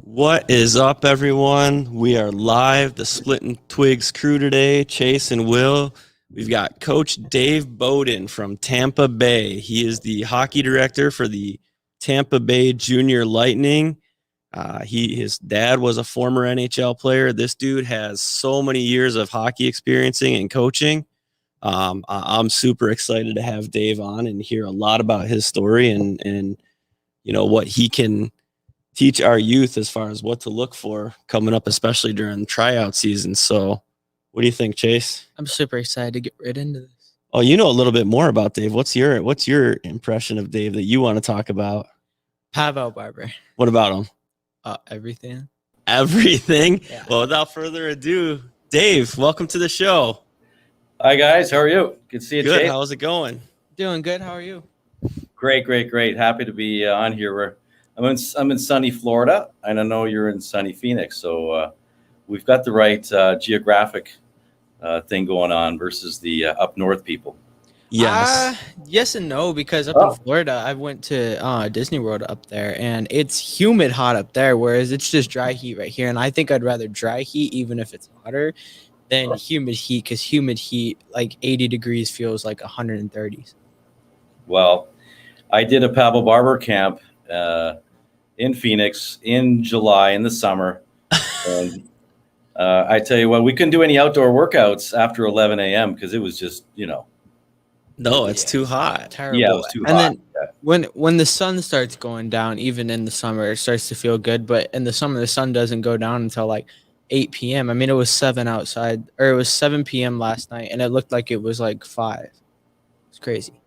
What is up, everyone? We are live, the Splitting Twigs crew today, Chase and Will. We've got Coach Dave Beaudin from Tampa Bay. He is the hockey director for the Tampa Bay Jr Lightning. His dad was a former NHL player. This dude has so many years of hockey experiencing and coaching. I'm super excited to have Dave on and hear a lot about his story and what he can teach our youth as far as what to look for coming up, especially during tryout season. So what do you think, Chase? I'm super excited to get right into this. Oh, you know a little bit more about Dave. What's your impression of Dave that you want to talk about? Pavel Barber. What about him? Everything. Everything? Yeah. Well, without further ado, Dave, welcome to the show. Hi, guys. How are you? Good to see you, Good. Chase. How's it going? Doing good. How are you? Great. Happy to be on here. I'm in sunny Florida, and I know you're in sunny Phoenix. So we've got the right geographic thing going on versus the up north people. Yes. Yes and no, because up in Florida, I went to Disney World up there, and it's humid hot up there, whereas it's just dry heat right here. And I think I'd rather dry heat, even if it's hotter, than humid heat, because humid heat, like 80 degrees, feels like 130s. Well, I did a Pavel Barber camp in Phoenix in July in the summer. And I tell you what, we couldn't do any outdoor workouts after 11 a.m. because it was just, No, it's too hot. Terrible. Yeah, it was too hot. And then when the sun starts going down, even in the summer, it starts to feel good. But in the summer, the sun doesn't go down until like 8 p.m. I mean, it was 7 outside, or it was 7 p.m. last night, and it looked like it was like 5. It's crazy.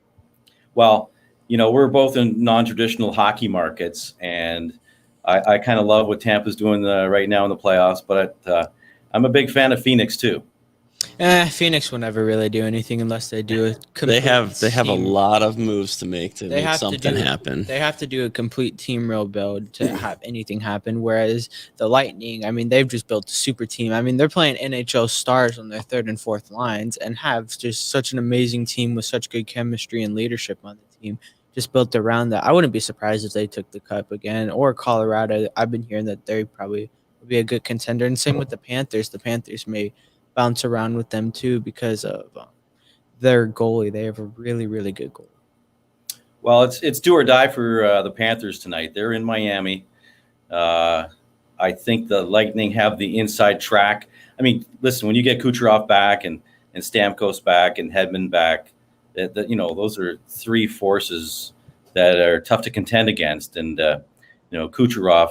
Well, we're both in non-traditional hockey markets, and I kind of love what Tampa's doing right now in the playoffs, but I'm a big fan of Phoenix too. Phoenix will never really do anything unless they do it. They have a lot of moves to make something happen. They have to do a complete team rebuild to have anything happen. Whereas the Lightning, I mean, they've just built a super team. I mean, they're playing NHL stars on their third and fourth lines and have just such an amazing team with such good chemistry and leadership on the team. Just built around that. I wouldn't be surprised if they took the cup again, or Colorado. I've been hearing that they probably would be a good contender. And same with the Panthers. The Panthers may bounce around with them too because of their goalie. They have a really, really good goalie. Well, it's do or die for the Panthers tonight. They're in Miami. I think the Lightning have the inside track. I mean, listen, when you get Kucherov back and Stamkos back and Hedman back, those are three forces that are tough to contend against. And Kucherov,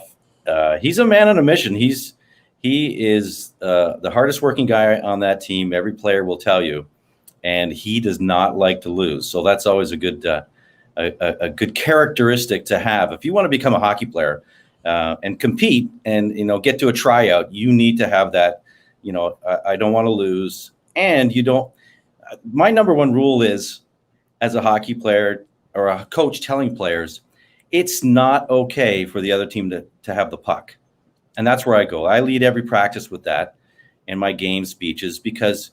he's a man on a mission. He is the hardest working guy on that team. Every player will tell you, and he does not like to lose. So that's always a good good characteristic to have. If you want to become a hockey player and compete and get to a tryout, you need to have that. I don't want to lose, and you don't. My number one rule is, as a hockey player or a coach telling players, it's not okay for the other team to have the puck. And that's where I go. I lead every practice with that in my game speeches, because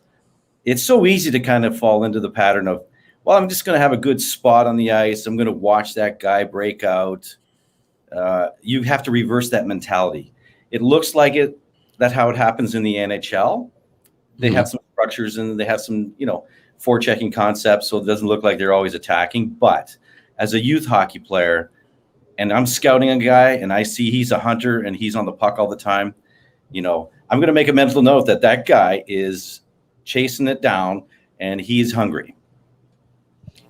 it's so easy to kind of fall into the pattern of, well, I'm just going to have a good spot on the ice. I'm going to watch that guy break out. You have to reverse that mentality. It looks like that's how it happens in the NHL. They have some structures and they have some, forechecking concepts, so it doesn't look like they're always attacking. But as a youth hockey player, and I'm scouting a guy and I see he's a hunter and he's on the puck all the time, I'm going to make a mental note that guy is chasing it down and he's hungry.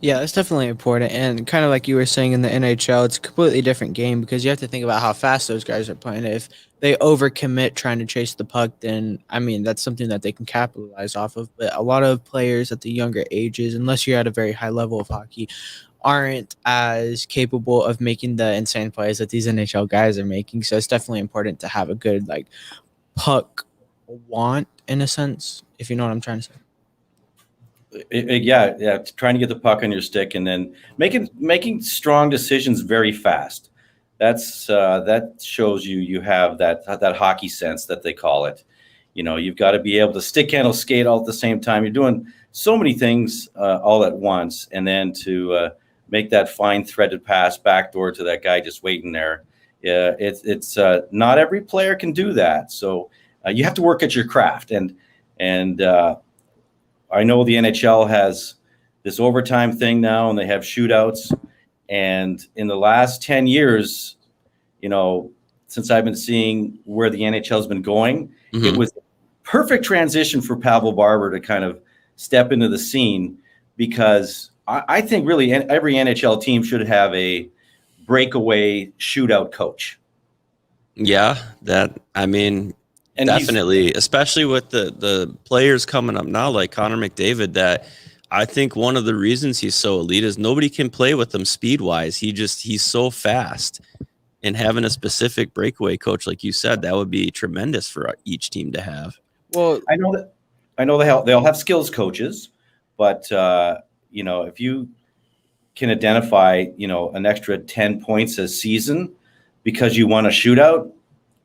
Yeah, that's definitely important. And kind of like you were saying in the NHL, it's a completely different game because you have to think about how fast those guys are playing. If they overcommit trying to chase the puck, then, I mean, that's something that they can capitalize off of. But a lot of players at the younger ages, unless you're at a very high level of hockey, aren't as capable of making the insane plays that these NHL guys are making. So it's definitely important to have a good, puck want, in a sense, if you know what I'm trying to say. Yeah, trying to get the puck on your stick and then making strong decisions very fast. That shows you have that hockey sense that they call it. You've got to be able to stick handle, skate all at the same time. You're doing so many things all at once, and then to make that fine threaded pass backdoor to that guy just waiting there Yeah, it's not every player can do that. So you have to work at your craft. And I know the NHL has this overtime thing now, and they have shootouts. And in the last 10 years, since I've been seeing where the NHL has been going, it was a perfect transition for Pavel Barber to kind of step into the scene, because I think really every NHL team should have a breakaway shootout coach. Yeah, And definitely, especially with the players coming up now, like Connor McDavid, that I think one of the reasons he's so elite is nobody can play with him speed wise. He's so fast, and having a specific breakaway coach, like you said, that would be tremendous for each team to have. Well, I know they all have skills coaches, but if you can identify an extra 10 points a season because you won a shootout,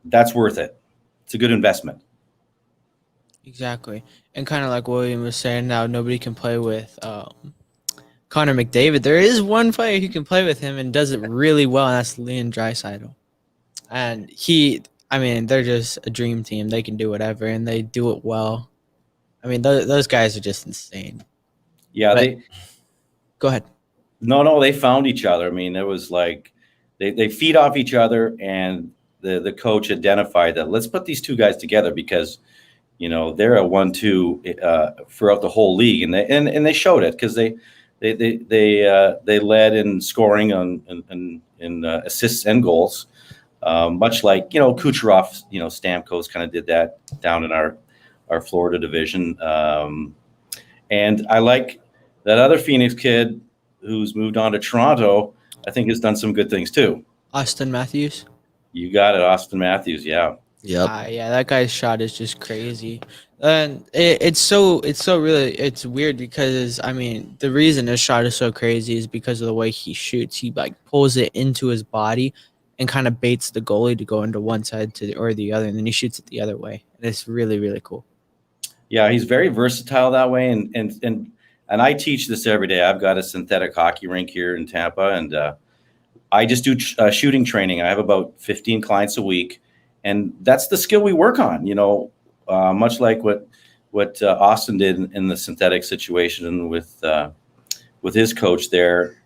that's worth it. It's a good investment. exactly. And kind of like William was saying, now nobody can play with Connor McDavid. There is one player who can play with him and does it really well, and that's Leon Draisaitl. And they're just a dream team. They can do whatever, and they do it well. I mean, those guys are just insane. Yeah, But, go ahead. No, they found each other. I mean, it was like they feed off each other, and the coach identified that let's put these two guys together because they're a 1-2 throughout the whole league, and they showed it because they led in scoring in assists and goals, much like Kucherov, Stamkos kind of did that down in our Florida division, and I like that other Phoenix kid who's moved on to Toronto. I think has done some good things too. Austin Matthews. You got it, Austin Matthews. Yeah. Yep. Yeah, that guy's shot is just crazy, and it's weird because the reason his shot is so crazy is because of the way he shoots. He like pulls it into his body and kind of baits the goalie to go into one side or the other, and then he shoots it the other way. And it's really, really cool. Yeah, he's very versatile that way, and I teach this every day. I've got a synthetic hockey rink here in Tampa, and I just do shooting training. I have about 15 clients a week, and that's the skill we work on. Much like what Austin did in the synthetic situation with his coach there.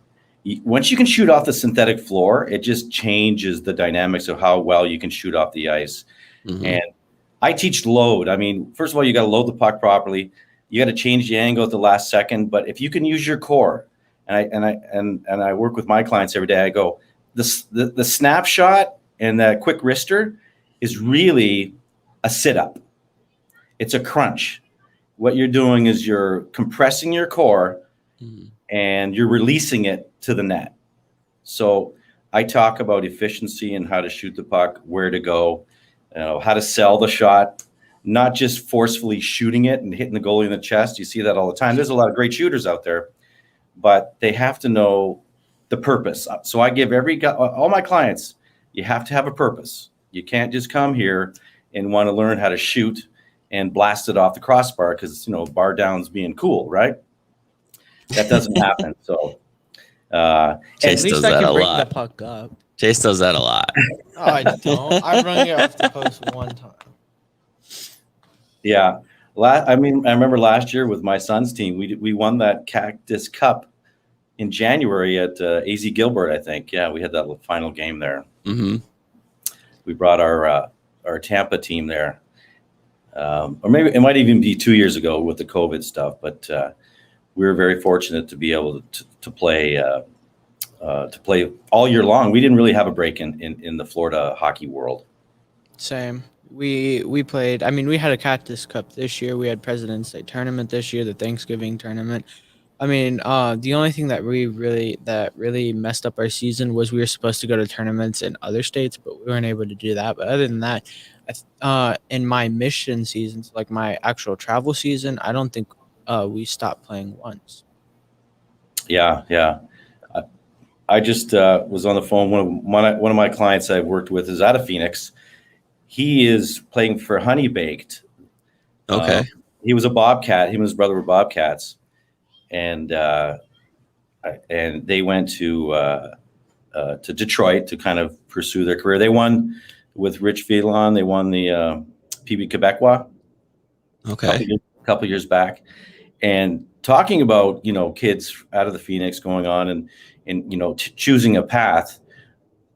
Once you can shoot off the synthetic floor, it just changes the dynamics of how well you can shoot off the ice. And I teach load. First of all, you got to load the puck properly. You got to change the angle at the last second. But if you can use your core, and I work with my clients every day, I go, the snapshot and that quick wrister is really a sit-up. It's a crunch. What you're doing is you're compressing your core and you're releasing it to the net. So I talk about efficiency and how to shoot the puck, where to go, how to sell the shot, not just forcefully shooting it and hitting the goalie in the chest. You see that all the time. There's a lot of great shooters out there, but they have to know the purpose. So I give all my clients, you have to have a purpose. You can't just come here and want to learn how to shoot and blast it off the crossbar because, bar down's being cool, right? That doesn't happen. So Chase does that a break lot. the puck up. Chase does that a lot. Oh, I don't. I run it off the post one time. Yeah. I remember last year with my son's team, we won that Cactus Cup in January at AZ Gilbert, I think. Yeah, we had that final game there. We brought our Tampa team there. Or maybe it might even be 2 years ago with the COVID stuff, but we were very fortunate to be able to play all year long. We didn't really have a break in the Florida hockey world. Same. We played. We had a Cactus Cup this year. We had President's Day tournament this year. The Thanksgiving tournament. The only thing that really messed up our season was we were supposed to go to tournaments in other states, but we weren't able to do that. But other than that, in my mission seasons, like my actual travel season, I don't think we stopped playing once. Yeah. I just was on the phone. One of my clients I've worked with is out of Phoenix. He is playing for Honey Baked. Okay. He was a Bobcat. Him and his brother were Bobcats, and they went to to Detroit to kind of pursue their career. They won with Rich Villon. They won the PB Quebecois a couple years back. And talking about, kids out of the Phoenix going on and choosing a path,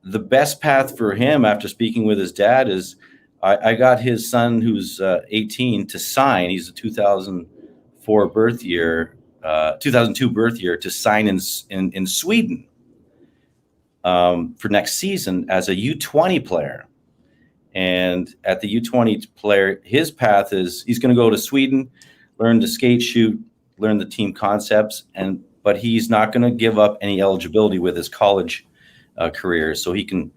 the best path for him after speaking with his dad is I got his son, who's 18, to sign. He's a 2004 birth year, 2002 birth year, to sign in Sweden for next season as a U20 player. And at the U20 player, his path is he's going to go to Sweden, learn to skate, shoot, learn the team concepts, but he's not going to give up any eligibility with his college career. So he can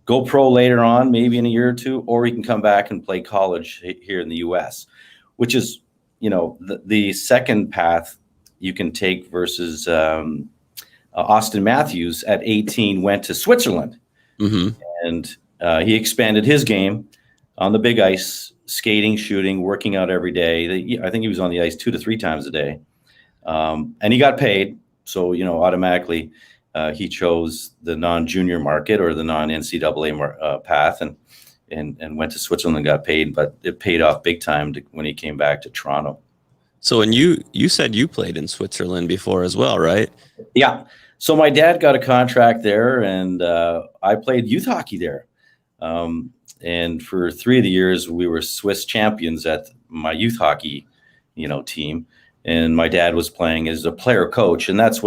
go pro later on, maybe in a year or two, or he can come back and play college here in the U.S., which is, the second path you can take versus Austin Matthews at 18 went to Switzerland. Mm-hmm. And he expanded his game on the big ice, skating, shooting, working out every day. I think he was on the ice 2 to 3 times a day. And he got paid. So, automatically he chose the non-junior market or the non-NCAA path and went to Switzerland and got paid. But it paid off big time when he came back to Toronto. So, and you said you played in Switzerland before as well, right? Yeah. So my dad got a contract there, and I played youth hockey there. And for 3 of the years, we were Swiss champions at my youth hockey, team. And my dad was playing as a player coach. And that's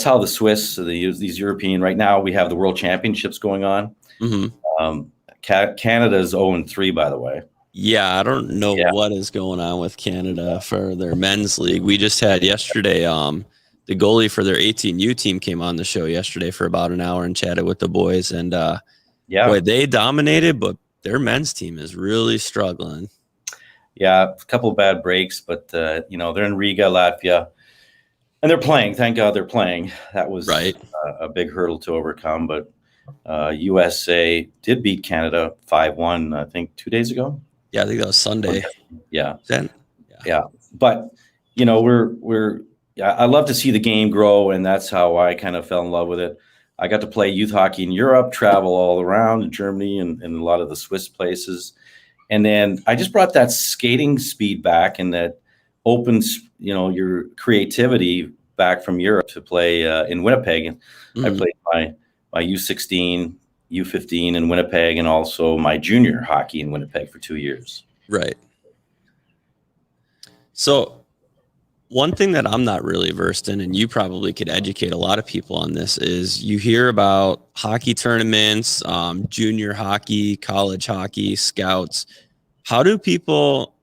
how the Swiss, these European, right now we have the World Championships going on. Mm-hmm. Canada is 0-3, by the way. Yeah, I don't know what is going on with Canada for their men's league. We just had yesterday, the goalie for their 18U team came on the show yesterday for about an hour and chatted with the boys. And boy, they dominated, but their men's team is really struggling. Yeah, a couple of bad breaks, but they're in Riga, Latvia, and they're playing. Thank God they're playing. That was right. A big hurdle to overcome. But USA did beat Canada 5-1, I think, 2 days ago. Yeah, I think that was Sunday. Yeah. Yeah. But I love to see the game grow, and that's how I kind of fell in love with it. I got to play youth hockey in Europe, travel all around Germany and a lot of the Swiss places. And then I just brought that skating speed back and that opens, your creativity back from Europe to play in Winnipeg. And I played my U16, U15 in Winnipeg, and also my junior hockey in Winnipeg for 2 years. Right. So one thing that I'm not really versed in, and you probably could educate a lot of people on this, is you hear about hockey tournaments, junior hockey, college hockey, scouts. How do people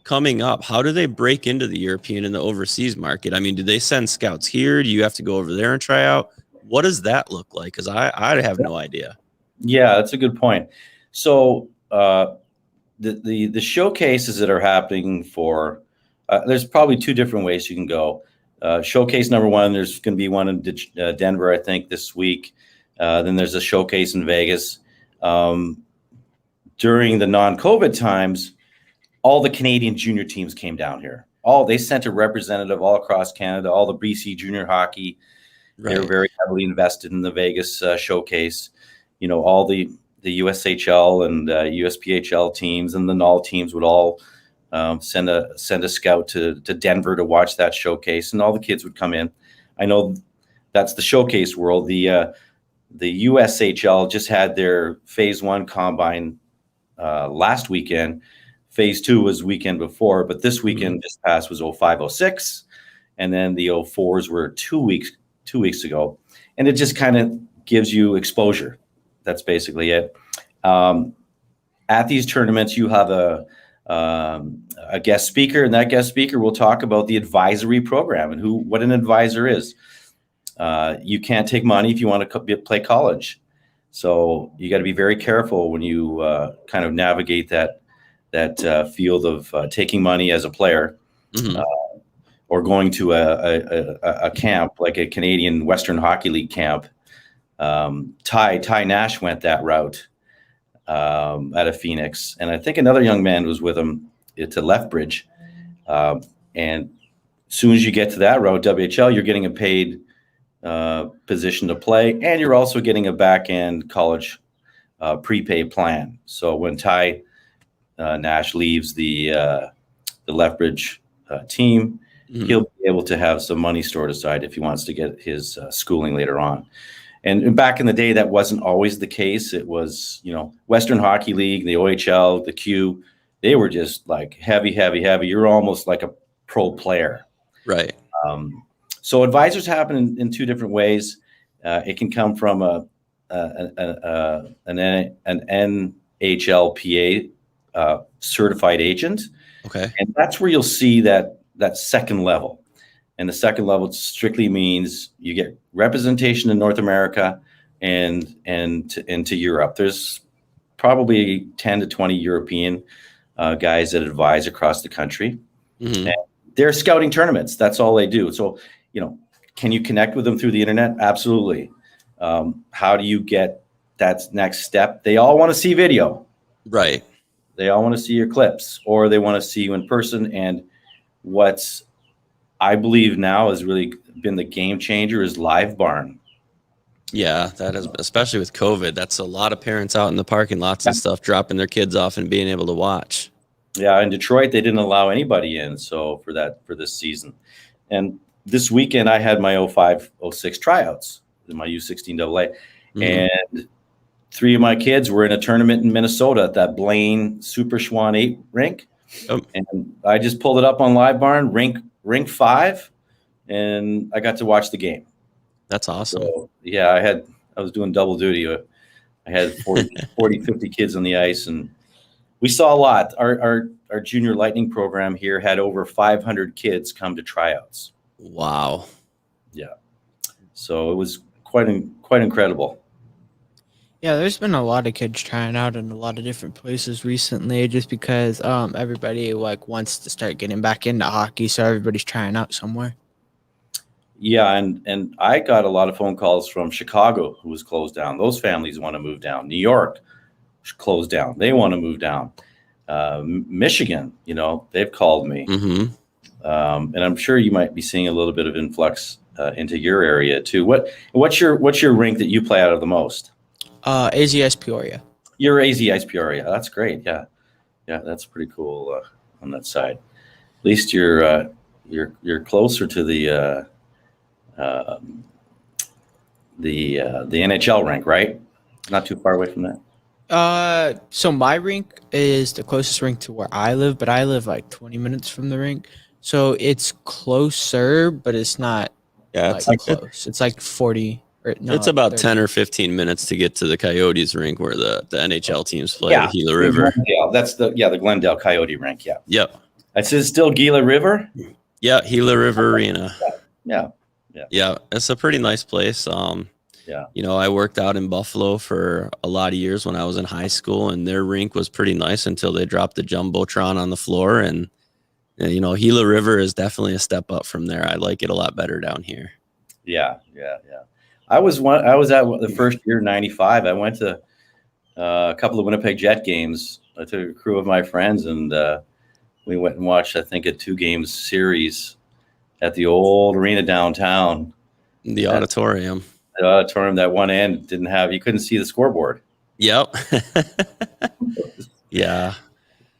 coming up, how do they break into the European and the overseas market? I mean, do they send scouts here? Do you have to go over there and try out? What does that look like? Because I have no idea. Yeah, that's a good point. So the showcases that are happening for there's probably 2 different ways you can go. Showcase number 1, there's going to be one in Denver, I think, this week. Then there's a showcase in Vegas. During the non-COVID times, all the Canadian junior teams came down here. They sent a representative all across Canada, all the BC junior hockey. Right. They were very heavily invested in the Vegas showcase. All the USHL and USPHL teams and the NOL teams would all send a scout to Denver to watch that showcase, and all the kids would come in. I know that's the showcase world. The USHL just had their phase 1 combine last weekend. Phase 2 was weekend before, but this weekend just passed was 05-06, and then the 04s were 2 weeks ago, and it just kind of gives you exposure. That's basically it. At these tournaments, you have a guest speaker, and that guest speaker will talk about the advisory program and what an advisor is. You can't take money if you want to play college, so you got to be very careful when you kind of navigate that field of taking money as a player, or going to a camp like a Canadian Western Hockey League camp. Ty Nash went that route out of Phoenix, and I think another young man was with him to Lethbridge. And as soon as you get to that route, WHL, you're getting paid position to play, and you're also getting a back-end college prepay plan. So when Ty Nash leaves the Lethbridge team, he'll be able to have some money stored aside if he wants to get his schooling later on. And back in the day, that wasn't always the case. It was, Western Hockey League, the OHL, the Q, they were just like heavy. You're almost like a pro player. Right. So advisors happen in two different ways. It can come from an NHLPA certified agent. Okay. And that's where you'll see that second level. And the second level strictly means you get representation in North America and into Europe. There's probably 10 to 20 European guys that advise across the country. And they're scouting tournaments. That's all they do. So, can you connect with them through the internet? Absolutely. How do you get that next step? They all want to see video. Right. They all want to see your clips, or they want to see you in person. And what's I believe now has really been the game changer is Live Barn. Yeah, that is, especially with COVID, that's a lot of parents out in the parking lots and stuff, dropping their kids off and being able to watch. Yeah, in Detroit, they didn't allow anybody in. So for this season, and this weekend I had my 05-06 tryouts in my U16 AA, and 3 of my kids were in a tournament in Minnesota at that Blaine Super Schwan 8 rink. And I just pulled it up on Live Barn, rink 5, and I got to watch the game. That's awesome. So, yeah, I was doing double duty. I had 40, 50 kids on the ice, and we saw a lot. Our junior Lightning program here had over 500 kids come to tryouts. Wow. Yeah. So it was quite incredible. Yeah, there's been a lot of kids trying out in a lot of different places recently, just because everybody wants to start getting back into hockey, so everybody's trying out somewhere. Yeah, and I got a lot of phone calls from Chicago, who was closed down. Those families want to move down. New York closed down. They want to move down. Michigan, they've called me. And I'm sure you might be seeing a little bit of influx into your area too. What's your rink that you play out of the most? AZS Peoria. You're AZS Peoria. That's great. Yeah, that's pretty cool on that side. At least you're closer to the NHL rink, right? Not too far away from that. So my rink is the closest rink to where I live, but I live like 20 minutes from the rink. So it's closer, but it's not it's close. It's like 40. It's about 30. 10 or 15 minutes to get to the Coyotes rink where the NHL teams play, the Gila River. Glendale. That's the Glendale Coyote rink. Yeah. Yep. It says still Gila River. Yeah, Gila River Arena. Yeah. It's a pretty nice place. I worked out in Buffalo for a lot of years when I was in high school, and their rink was pretty nice until they dropped the Jumbotron on the floor. And Gila River is definitely a step up from there. I like it a lot better down here. Yeah. I was at the first year, 95. I went to a couple of Winnipeg Jet games. I took a crew of my friends, and we went and watched, I think, a 2-game series at the old arena downtown. The auditorium. The auditorium, that one end you couldn't see the scoreboard. Yep. Yeah.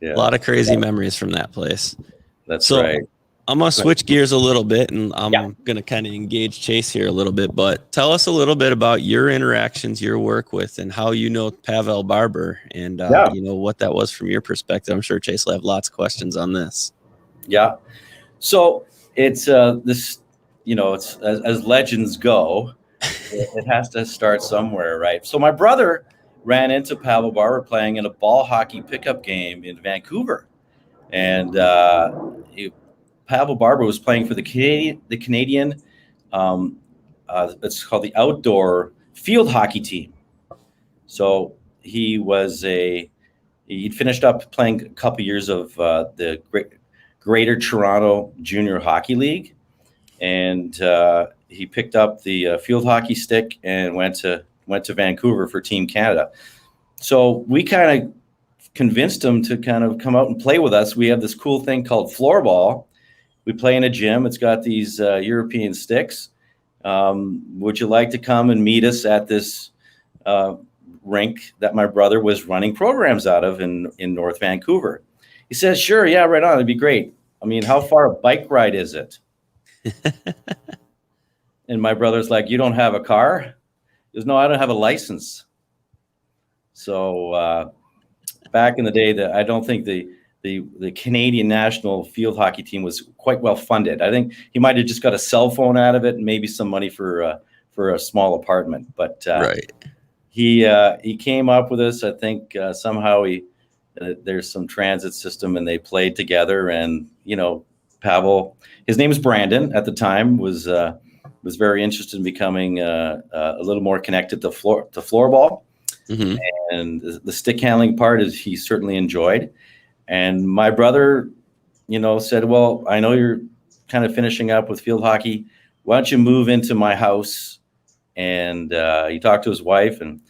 A lot of crazy memories from that place. That's right. I'm going to switch gears a little bit, and I'm going to kind of engage Chase here a little bit, but tell us a little bit about your interactions, your work with, and how you know Pavel Barber, and what that was from your perspective. I'm sure Chase will have lots of questions on this. Yeah. So it's this, it's as legends go, it has to start somewhere, right? So my brother ran into Pavel Barber playing in a ball hockey pickup game in Vancouver, and Pavel Barber was playing for the Canadian. It's called the outdoor field hockey team. So he'd finished up playing a couple years of the Greater Toronto Junior Hockey League, and he picked up the field hockey stick and went to Vancouver for Team Canada. So we kind of convinced him to kind of come out and play with us. We have this cool thing called floorball. We play in a gym. It's got these European sticks. Would you like to come and meet us at this rink that my brother was running programs out of in North Vancouver? He says, sure, yeah, right on. It'd be great. I mean, how far a bike ride is it? And my brother's like, you don't have a car? He goes, no, I don't have a license. So back in the day, I don't think the Canadian national field hockey team was quite well funded. I think he might have just got a cell phone out of it and maybe some money for a small apartment. But Right. He came up with us. I think somehow there's some transit system, and they played together. And Pavel, his name is Brandon at the time, was very interested in becoming a little more connected to floorball. Mm-hmm. And the stick handling part he certainly enjoyed. And my brother, said, well, I know you're kind of finishing up with field hockey. Why don't you move into my house? And he talked to his wife, and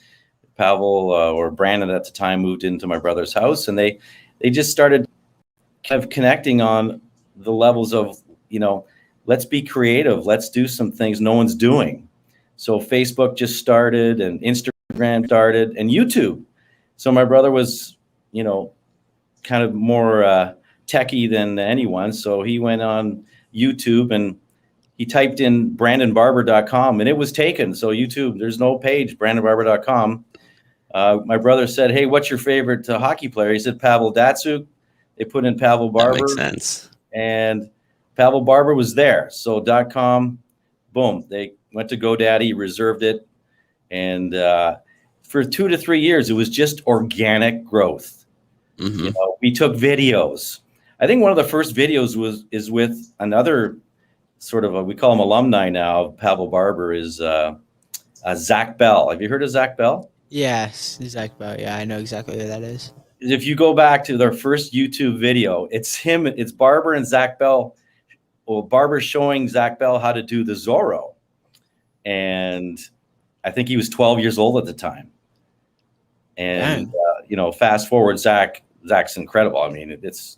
Pavel or Brandon at the time moved into my brother's house, and they just started kind of connecting on the levels of, let's be creative. Let's do some things no one's doing. So Facebook just started, and Instagram started, and YouTube. So my brother was, kind of more techie than anyone. So he went on YouTube and he typed in BrandonBarber.com, and it was taken. So YouTube, there's no page, BrandonBarber.com. My brother said, hey, what's your favorite hockey player? He said Pavel Datsuk. They put in Pavel Barber. That makes sense. And Pavel Barber was there. So .com, boom. They went to GoDaddy, reserved it. And for 2 to 3 years, it was just organic growth. Mm-hmm. We took videos. I think one of the first videos is with another sort of we call him alumni now. Pavel Barber is Zach Bell. Have you heard of Zach Bell? Yes, Zach Bell. Yeah, I know exactly who that is. If you go back to their first YouTube video, it's him. It's Barber and Zach Bell. Well, Barber's showing Zach Bell how to do the Zorro, and I think he was 12 years old at the time. And fast forward, Zach's incredible. I mean, it's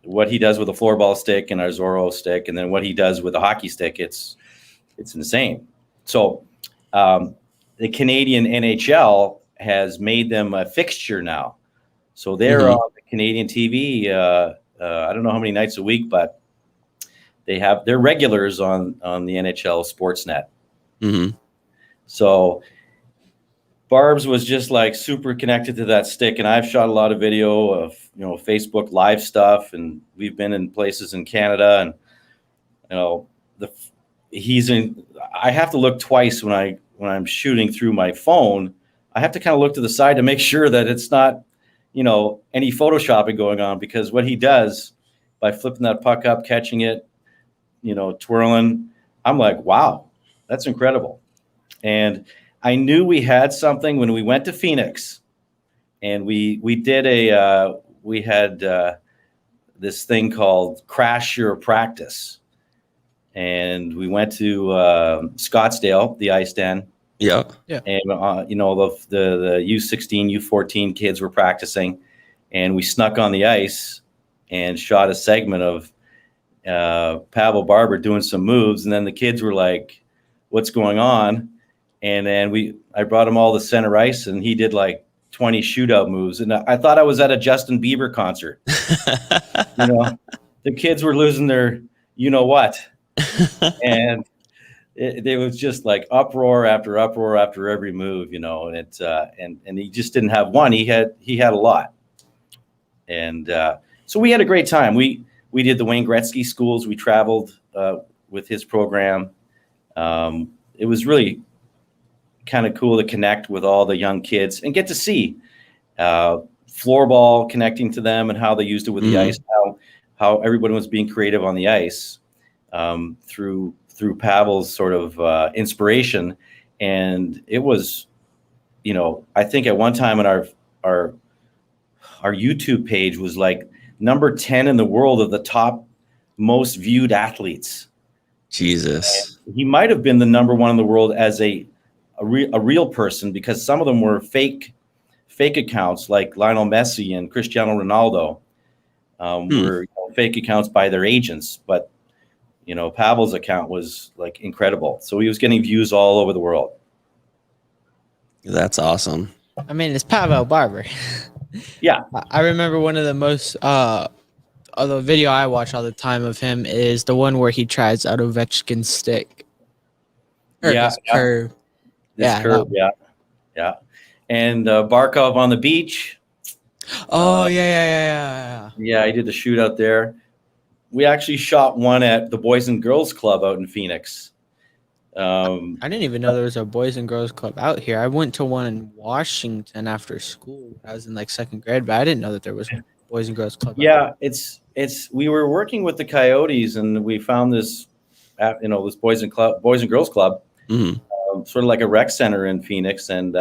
what he does with a floorball stick and our Zorro stick, and then what he does with a hockey stick, it's insane. So the Canadian NHL has made them a fixture now. So they're on the Canadian TV. I don't know how many nights a week, but they're regulars on the NHL Sportsnet. Mm-hmm. So Barb's was just like super connected to that stick, and I've shot a lot of video of Facebook Live stuff, and we've been in places in Canada, and I have to look twice when I'm shooting through my phone. I have to kind of look to the side to make sure that it's not any photoshopping going on, because what he does by flipping that puck up, catching it, twirling, I'm like, wow, that's incredible. And I knew we had something when we went to Phoenix, and we had this thing called Crash Your Practice, and we went to Scottsdale, the Ice Den. Yeah. And the U16, U14 kids were practicing, and we snuck on the ice and shot a segment of Pavel Barber doing some moves, and then the kids were like, "What's going on?" And then I brought him all to center ice, and he did like 20 shootout moves. And I thought I was at a Justin Bieber concert. The kids were losing their, what, and it was just like uproar after every move, and he just didn't have one. He had a lot. And so we had a great time. We did the Wayne Gretzky schools. We traveled with his program. It was really kind of cool to connect with all the young kids and get to see floorball connecting to them and how they used it with the ice, how everybody was being creative on the ice through Pavel's sort of inspiration. And it was, I think at one time on our YouTube page was like number 10 in the world of the top most viewed athletes. Jesus. And he might have been the number one in the world as a real person, because some of them were fake accounts, like Lionel Messi and Cristiano Ronaldo were fake accounts by their agents. But Pavel's account was like incredible. So he was getting views all over the world. That's awesome. I mean, it's Pavel Barber. Yeah. I remember one of the most the video I watch all the time of him is the one where he tries out Ovechkin's stick. Or his curve. Curve, yeah. And Barkov on the beach. Oh, yeah. Yeah, I did the shootout there. We actually shot one at the Boys and Girls Club out in Phoenix. I didn't even know there was a Boys and Girls Club out here. I went to one in Washington after school. I was in like second grade, but I didn't know that there was a Boys and Girls Club. Yeah, we were working with the Coyotes, and we found this, this Boys and Girls Club, sort of like a rec center in Phoenix, and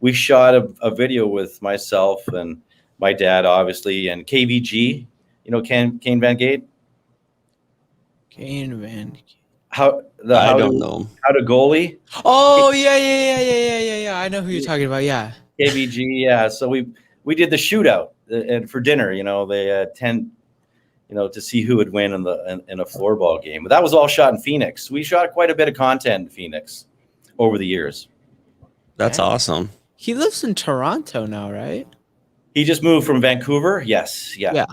we shot a video with myself and my dad, obviously, and KVG. Kane Van Gate. Kane Van Gate. I don't know. How to goalie. Oh yeah. I know who you're talking about. Yeah. KVG. Yeah. So we did the shootout, and for dinner, they tend, to see who would win in a floorball game. But that was all shot in Phoenix. We shot quite a bit of content in Phoenix over the years. That's awesome. He lives in Toronto now, right? He just moved from Vancouver. Yes. Yeah.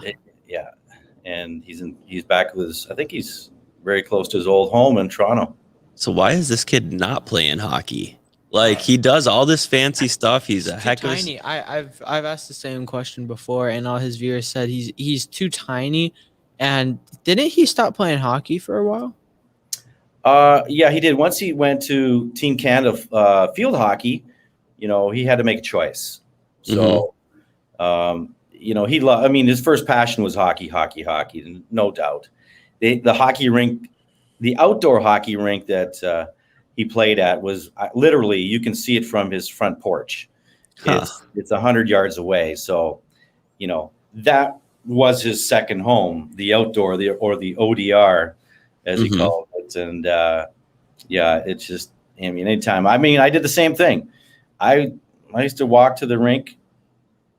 And he's back with I think he's very close to his old home in Toronto. So why is this kid not playing hockey? Like, he does all this fancy stuff. He's a heck of tiny. I've asked the same question before, and all his viewers said he's too tiny. And didn't he stop playing hockey for a while? Yeah, he did. Once he went to Team Canada field hockey, he had to make a choice. So, his first passion was hockey, no doubt. The hockey rink, the outdoor hockey rink that he played at was literally, you can see it from his front porch. It's 100 yards away. So, that was his second home, the outdoor, or the ODR, as he called it. And it's just, anytime. I did the same thing. I used to walk to the rink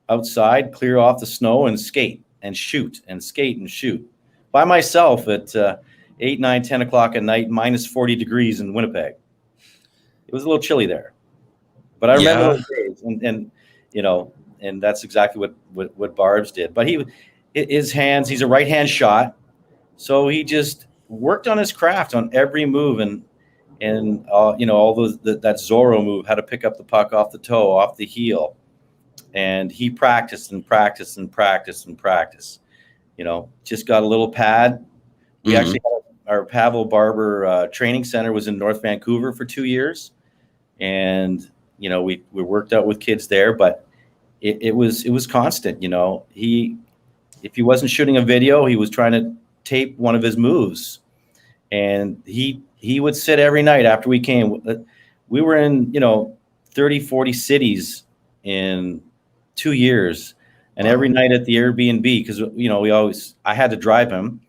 outside, clear off the snow, and skate and shoot and skate and shoot by myself at 8, 9, 10 o'clock at night, minus 40 degrees in Winnipeg. It was a little chilly there, but I remember those days, and that's exactly what Barbs did. But his hands, he's a right-hand shot, so he just worked on his craft on every move, and all those that Zorro move, how to pick up the puck off the toe, off the heel. And he practiced and practiced and practiced and practiced. Just got a little pad. We actually had our Pavel Barber training center was in North Vancouver for 2 years. And, we worked out with kids there, but it was constant. If he wasn't shooting a video, he was trying to tape one of his moves. And he would sit every night after we came. We were in, 30, 40 cities in 2 years, and every night at the Airbnb, because I had to drive him.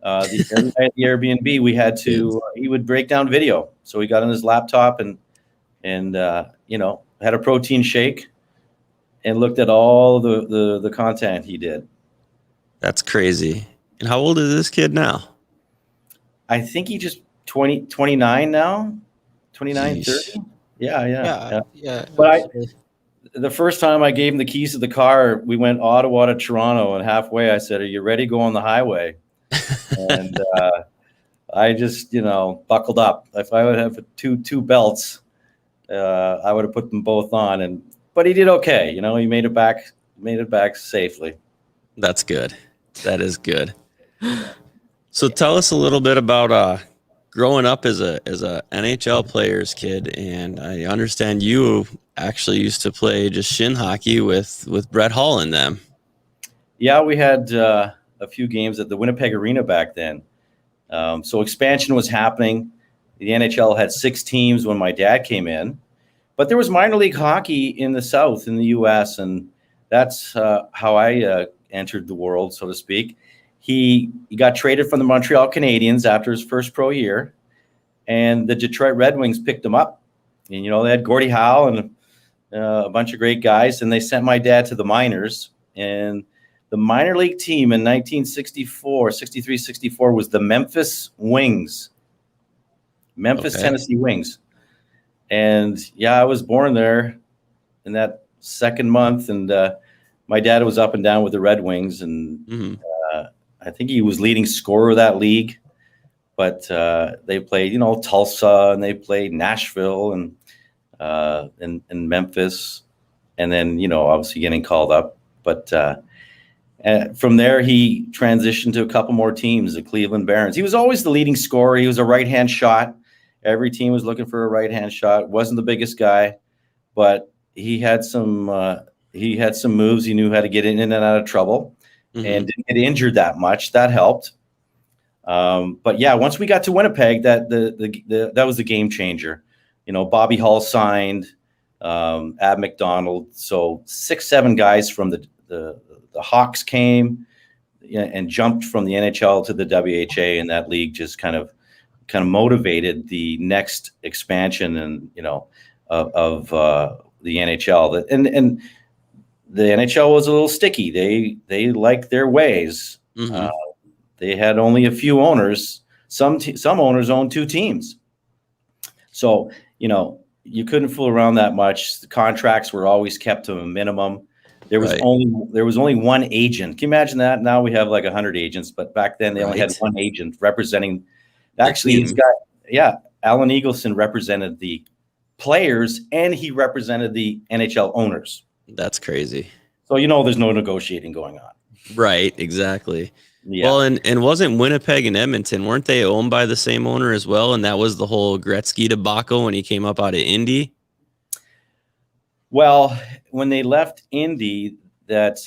Every night at the Airbnb, we had to. He would break down video, so he got on his laptop and had a protein shake, and looked at all the content he did. That's crazy. And how old is this kid now? I think he just 29 now, 29, Jeez. 30. Yeah. But the first time I gave him the keys to the car, we went Ottawa to Toronto, and halfway I said, "Are you ready to go on the highway?" And I just, buckled up. If I would have two belts, I would have put them both on. But he did okay. He made it back safely. That's good. That is good. So tell us a little bit about growing up as a NHL player's kid, and I understand you actually used to play just shin hockey with Brett Hall and them. Yeah, we had a few games at the Winnipeg Arena back then. So expansion was happening. The NHL had 6 teams when my dad came in, but there was minor league hockey in the South in the U.S., and that's how I entered the world, so to speak. He got traded from the Montreal Canadiens after his first pro year, and the Detroit Red Wings picked him up. And, they had Gordie Howe and a bunch of great guys, and they sent my dad to the minors. And The minor league team in 1964, 63, 64 was the Memphis Wings. Memphis, Okay. Tennessee Wings. And yeah, I was born there in that second month, and my dad was up and down with the Red Wings, and I think he was leading scorer of that league. But they played, Tulsa, and they played Nashville and Memphis, and then obviously getting called up. But from there, he transitioned to a couple more teams, the Cleveland Barons. He was always the leading scorer. He was a right-hand shot. Every team was looking for a right-hand shot. Wasn't the biggest guy, but he had some moves. He knew how to get in and out of trouble, and didn't get injured that much. That helped. But yeah, once we got to Winnipeg, that was the game changer. Bobby Hull signed, Ab McDonald. So 6-7 guys from the Hawks came and jumped from the NHL to the WHA, and that league just kind of motivated the next expansion and of the NHL. And the NHL was a little sticky. They liked their ways. They had only a few owners. Some owners owned 2 teams. So, you couldn't fool around that much. The contracts were always kept to a minimum. There was only one agent. Can you imagine that? Now we have like 100 agents, but back then they only had one agent representing. Actually, this guy, Alan Eagleson represented the players, and he represented the NHL owners. That's crazy. So there's no negotiating going on. Right, exactly. Yeah. Well, and wasn't Winnipeg and Edmonton, weren't they owned by the same owner as well? And that was the whole Gretzky debacle when he came up out of Indy? Well, when they left Indy, that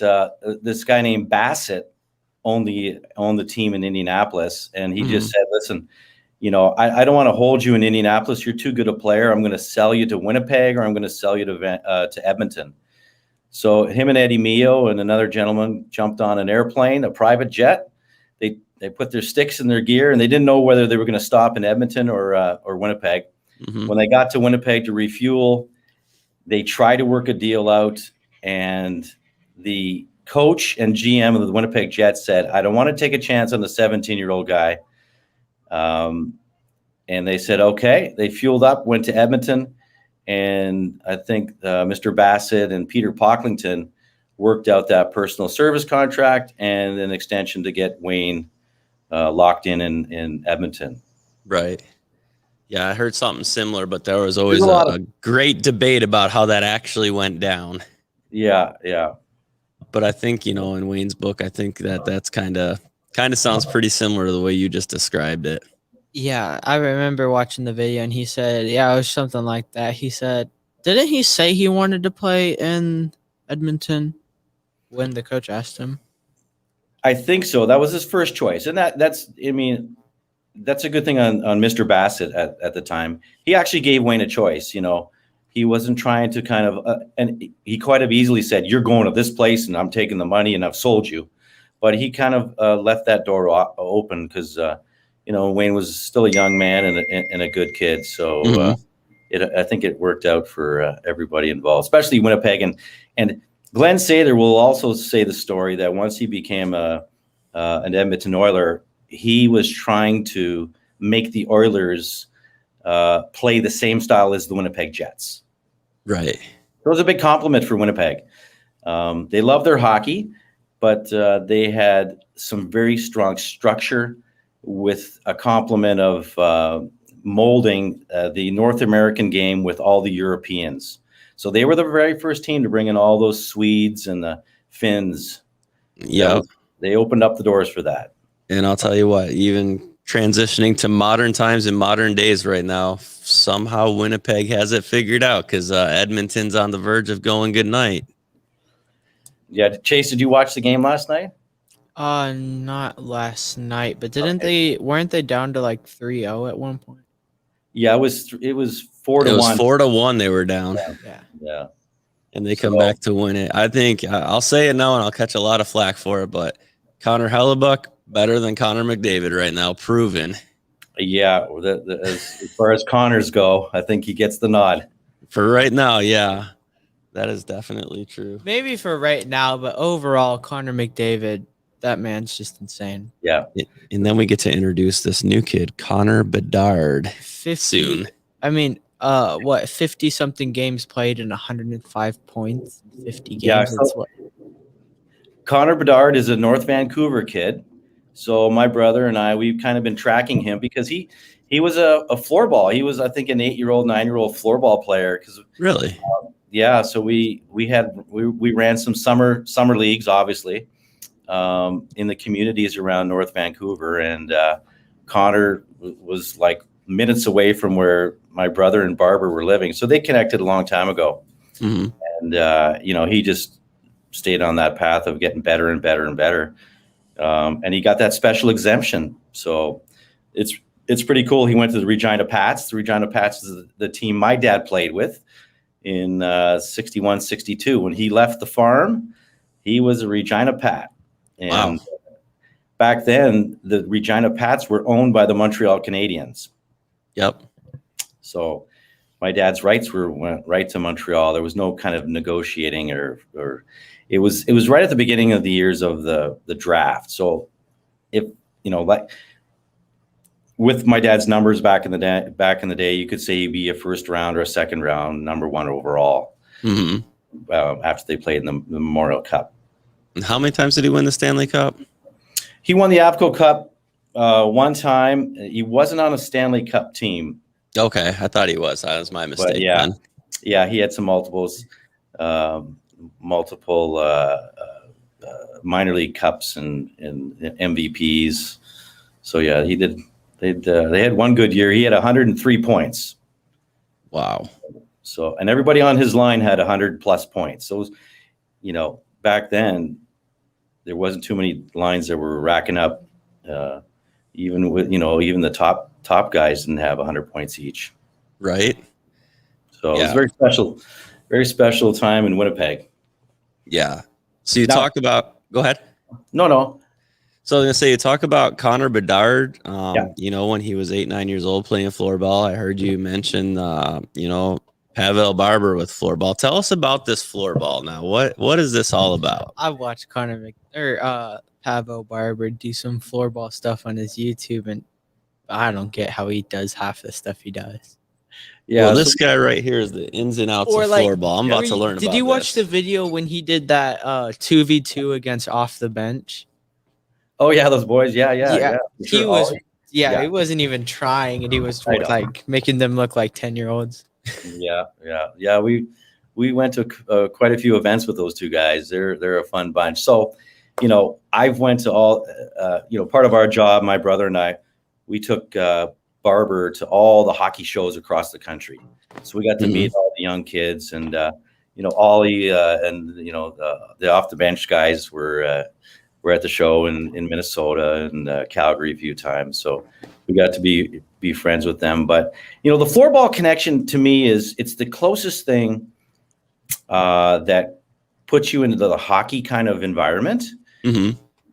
this guy named Bassett owned the team in Indianapolis, and he just said, "Listen, I don't want to hold you in Indianapolis. You're too good a player. I'm going to sell you to Winnipeg, or I'm going to sell you to Edmonton." So him and Eddie Mio and another gentleman jumped on an airplane, a private jet. They put their sticks in their gear, and they didn't know whether they were going to stop in Edmonton or Winnipeg. When they got to Winnipeg to refuel, they tried to work a deal out, and the coach and GM of the Winnipeg Jets said, "I don't want to take a chance on the 17-year-old guy." And they said, okay. They fueled up, went to Edmonton, and I think Mr. Bassett and Peter Pocklington worked out that personal service contract and an extension to get Wayne locked in Edmonton. Right. Yeah, I heard something similar, but there was always a great debate about how that actually went down. Yeah. But I think, in Wayne's book, I think that's kind of sounds pretty similar to the way you just described it. Yeah, I remember watching the video, and he said, it was something like that. He said, didn't he say he wanted to play in Edmonton when the coach asked him? I think so. That was his first choice. And that's a good thing on Mr. Bassett at the time. He actually gave Wayne a choice. He wasn't trying to kind of, and he quite have easily said, "You're going to this place, and I'm taking the money, and I've sold you." But he kind of left that door open because, Wayne was still a young man and a good kid. So I think it worked out for everybody involved, especially Winnipeg. And Glenn Sather will also say the story that once he became an Edmonton Oiler, he was trying to make the Oilers play the same style as the Winnipeg Jets. Right. It was a big compliment for Winnipeg. They love their hockey, but they had some very strong structure with a complement of molding the North American game with all the Europeans. So they were the very first team to bring in all those Swedes and the Finns. Yeah. They opened up the doors for that. And I'll tell you what, even transitioning to modern times and modern days right now, somehow Winnipeg has it figured out because Edmonton's on the verge of going good night. Yeah. Chase, did you watch the game last night? Not last night, but weren't they down to like 3-0 at one point? Yeah, it was 4-1. It was 4-1 they were down. Yeah. And they come back to win it. I think I'll say it now and I'll catch a lot of flack for it, but Connor Hellebuck better than Connor McDavid right now, proven. Yeah, as far as Connors go, I think he gets the nod. For right now, yeah. That is definitely true. Maybe for right now, but overall, Connor McDavid, that man's just insane. Yeah. And then we get to introduce this new kid, Connor Bedard, 50, soon. I mean, 50 something games played and 105 points, 50 games. Yeah, That's what. Connor Bedard is a North Vancouver kid. So my brother and I, we've kind of been tracking him because he was a floorball. He was, I think, an 8-year-old, 9-year-old floorball player. Really? Yeah. So we ran some summer leagues, obviously, in the communities around North Vancouver. And Connor was like minutes away from where my brother and Barber were living. So they connected a long time ago. Mm-hmm. And, he just stayed on that path of getting better and better and better. And he got that special exemption. So it's pretty cool. He went to the Regina Pats. The Regina Pats is the team my dad played with in 61, 62. When he left the farm, he was a Regina Pat. And Wow. Back then, the Regina Pats were owned by the Montreal Canadiens. Yep. So my dad's rights went right to Montreal. There was no kind of negotiating or it was right at the beginning of the years of the draft. So if, like with my dad's numbers back in the day, you could say he'd be a first round or a second round number 1 overall. Mm-hmm. After they played in the Memorial Cup. And how many times did he win the Stanley Cup? He won the APCO Cup one time. He wasn't on a Stanley Cup team. Okay, I thought he was. That was my mistake. But yeah, then. yeah, he had some multiple minor league cups and MVPs. So yeah, he did. They had one good year. He had 103 points. Wow. So, and everybody on his line had 100+ points. So, back then there wasn't too many lines that were racking up. Even with, even the top guys didn't have 100 points each. Right. So it was very special time in Winnipeg. Yeah. So you talk about, go ahead. No. So I was going to say, you talk about Connor Bedard, when he was 8, 9 years old playing floorball. I heard you mention, Pavel Barber with floorball. Tell us about this floorball now. What is this all about? I watched Pavel Barber do some floorball stuff on his YouTube, and I don't get how he does half the stuff he does. Yeah, well, this guy right here is the ins and outs of floorball. I'm about to learn about this. Did you watch the video when he did that 2v2 against off the bench? Oh yeah, those boys. Yeah. Sure. He wasn't even trying, and he was like making them look like 10-year-olds. Yeah. We went to quite a few events with those two guys. They're a fun bunch. So, I've went to all, part of our job, my brother and I, we took Barber to all the hockey shows across the country. So we got to meet all the young kids, and Ollie and the off the bench guys were at the show in Minnesota and Calgary a few times. So we got to be friends with them. But the floorball connection to me it's the closest thing that puts you into the hockey kind of environment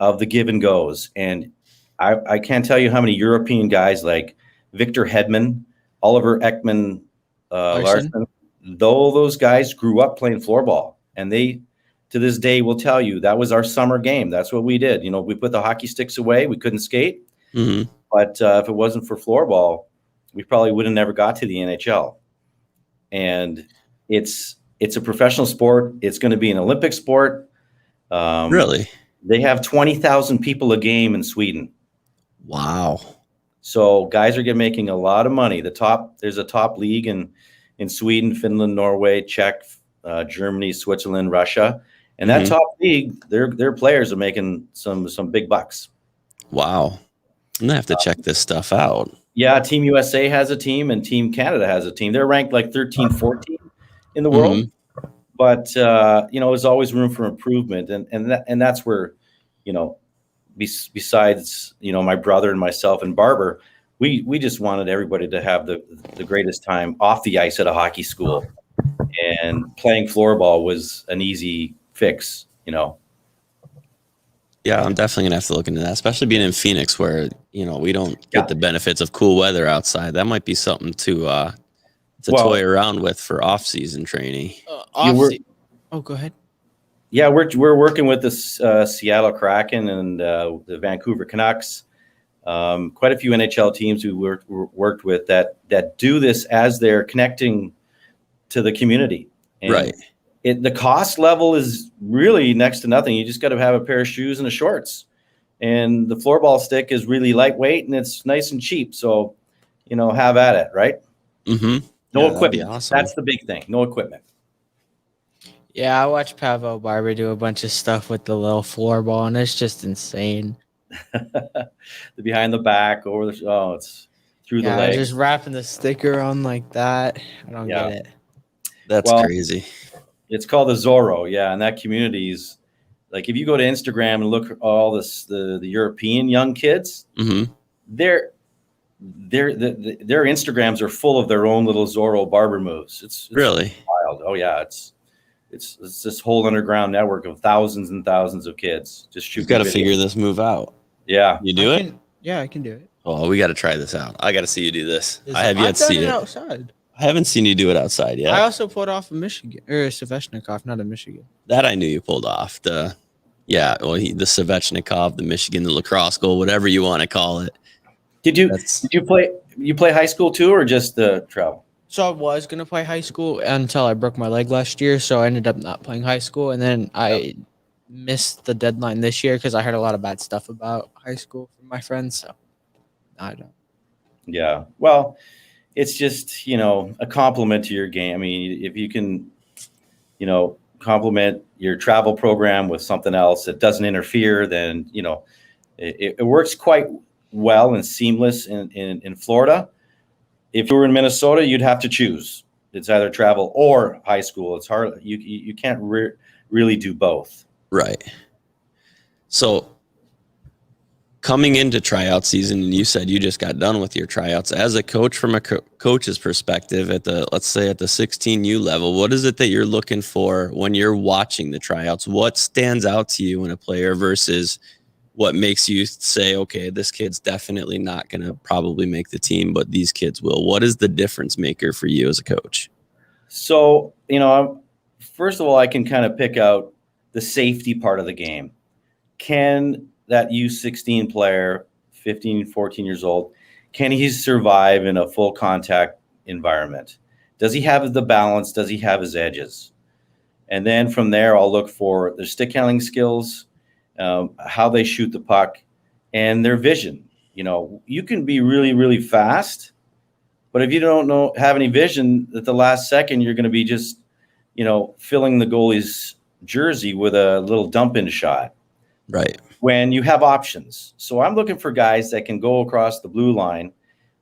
of the give and goes. And I can't tell you how many European guys like Victor Hedman, Oliver Ekman, Larson, though those guys grew up playing floorball, and they to this day will tell you that was our summer game. That's what we did. We put the hockey sticks away. We couldn't skate. But if it wasn't for floorball, we probably would have never got to the NHL. And it's a professional sport. It's going to be an Olympic sport. Really? They have 20,000 people a game in Sweden. Wow. So guys are making a lot of money. There's a top league in Sweden, Finland, Norway, Czech, Germany, Switzerland, Russia. And that top league, their players are making some big bucks. Wow. I'm going to have to check this stuff out. Yeah, Team USA has a team and Team Canada has a team. They're ranked like 13, 14 in the world. But, there's always room for improvement. And that's where, besides, my brother and myself and Barber, we just wanted everybody to have the greatest time off the ice at a hockey school. And playing floorball was an easy fix, Yeah, I'm definitely going to have to look into that, especially being in Phoenix where, we don't get the benefits of cool weather outside. That might be something to toy around with for off-season training. Oh, go ahead. Yeah, we're working with the Seattle Kraken and the Vancouver Canucks. Quite a few NHL teams we worked with that do this as they're connecting to the community. And Right. the cost level is really next to nothing. You just got to have a pair of shoes and a shorts. And the floorball stick is really lightweight and it's nice and cheap. So, have at it, right? Mm-hmm. No Yeah, that'd equipment. be awesome. That's the big thing. No equipment. Yeah, I watched Pavel Barber do a bunch of stuff with the little floorball, and it's just insane. The behind the back, it's through the Yeah, leg. just wrapping the sticker on like that. I don't Yeah. get it. That's crazy. It's called the Zorro, yeah, and that community is like if you go to Instagram and look at all the European young kids, Mm-hmm. their Instagrams are full of their own little Zorro Barber moves. It's Really wild. Oh yeah, it's this whole underground network of thousands and thousands of kids just shooting. You've got to videos. figure this move out. Yeah, You do it? Yeah, I can do it. Oh, we got to try this out. I got to see you do this. I have yet I've to see done it it. outside. I haven't seen you do it outside yet. I also pulled off a Michigan or a Sveshnikov, not a Michigan. That I knew you pulled off. The Svechnikov, the Michigan, the lacrosse goal, whatever you want to call it. Did you play high school too, or just the travel? So I was gonna play high school until I broke my leg last year, so I ended up not playing high school, and then I missed the deadline this year because I heard a lot of bad stuff about high school from my friends. So I don't. Yeah. Well, it's just, a compliment to your game. I mean, if you can, complement your travel program with something else that doesn't interfere, then, it works quite well and seamless in Florida. If you were in Minnesota, you'd have to choose. It's either travel or high school. It's hard. You can't really do both. Right. So coming into tryout season, and you said you just got done with your tryouts as a coach, from a coach's perspective let's say at the 16U level, what is it that you're looking for when you're watching the tryouts? What stands out to you in a player versus what makes you say, okay, this kid's definitely not going to probably make the team, but these kids will? What is the difference maker for you as a coach? So, first of all, I can kind of pick out the safety part of the game. Can that U16 player, 15, 14 years old, can he survive in a full contact environment? Does he have the balance? Does he have his edges? And then from there, I'll look for their stick handling skills, how they shoot the puck, and their vision. You can be really, really fast, but if you don't have any vision, at the last second, you're going to be just, filling the goalie's jersey with a little dump-in shot. Right. When you have options. So I'm looking for guys that can go across the blue line,